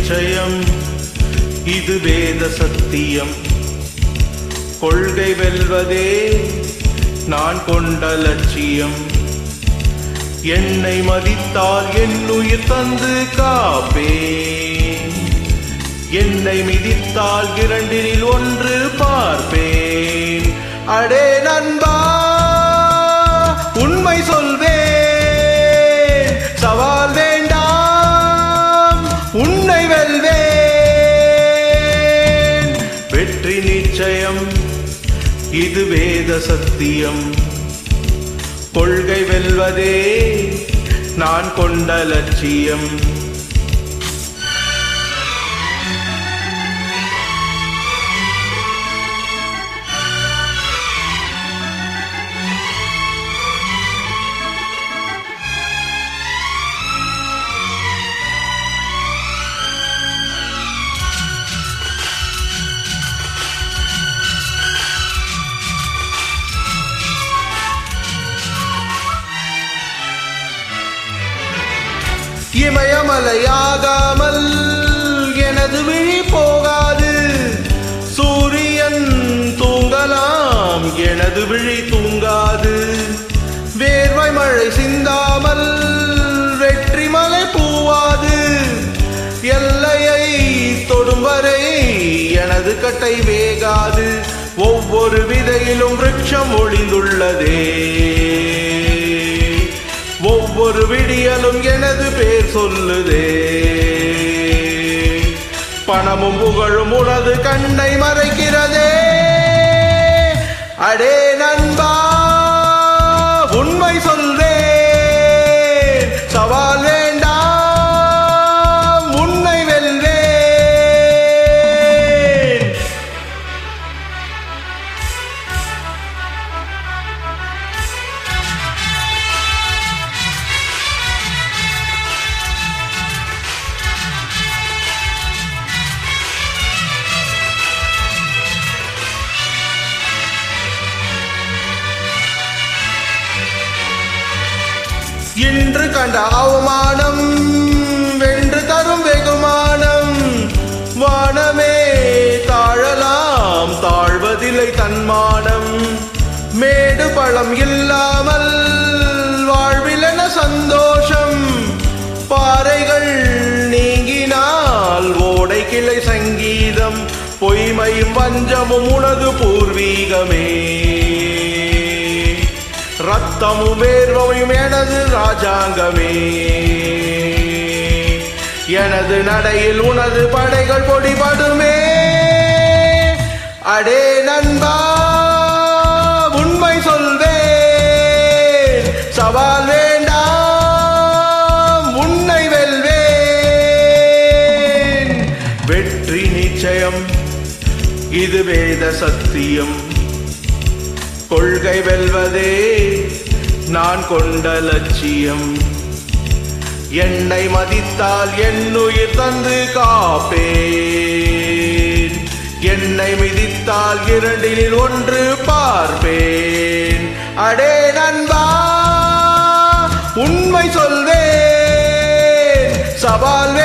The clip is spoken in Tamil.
நிச்சயம் இது வேத சத்தியம். கொள்கை வெல்வதே நான் கொண்ட லட்சியம். என்னை மதித்தால் என் உயிர் தந்து காப்பேன். என்னை மிதித்தால் இரண்டினில் ஒன்று பார்ப்பேன். அடே நண்பா உண்மை சொல்வேன், சவால் வேண்டாம் உன்னை வெல்வேன். வெற்றி நிச்சயம் இது வேத சத்தியம். கொள்கை வெல்வதே நான் கொண்ட லட்சியம். இமயமலையாகாமல் எனது விழி போகாது. சூரியன் தூங்கலாம், எனது விழி தூங்காது. வேர்வை மழை சிந்தாமல் வெற்றி மலை பூவாது. எல்லையை தொடும் வரை எனது கட்டை வேகாது. ஒவ்வொரு விதையிலும் விருட்சம் ஒளிந்துள்ளதே. ஒவ்வொரு விடியலும் எனது பேர் சொல்லுதே. பணமும் புகழும் உனது கண்ணை மறைக்கிறதே. அடே நண்பா உண்மை சொல்வேன், சவால் வேண்டாம் உன்னை வெல்வேன். இன்று கண்ட அவமானம் வென்று தரும் வெகுமானம். வானமே தாழலாம், தாழ்வதில்லை தன்மானம். மேடு பழம் இல்லாமல் வாழ்விலென சந்தோஷம். பாறைகள் நீங்கினால் ஓடை கிளை சங்கீதம். பொய்மையும் வஞ்சமும் உனது பூர்வீகமே. ரத்தமும் வேர்வையும் எனது ராஜாங்கமே. எனது நடையில் உனது படைகள் பொடிபடுமே. அடே நண்பா உண்மை சொல்வேன், சவால் வேண்டாம் உன்னை வெல்வேன். வெற்றி நிச்சயம் இது வேத சத்தியம். கொள்கை வெல்வதே நான் கொண்ட லட்சியம். என்னை மதித்தால் என் உயிர் தந்து காப்பேன். என்னை மிதித்தால் இரண்டினில் ஒன்று பார்ப்பேன். அடே நண்பா உண்மை சொல்வேன், சவால்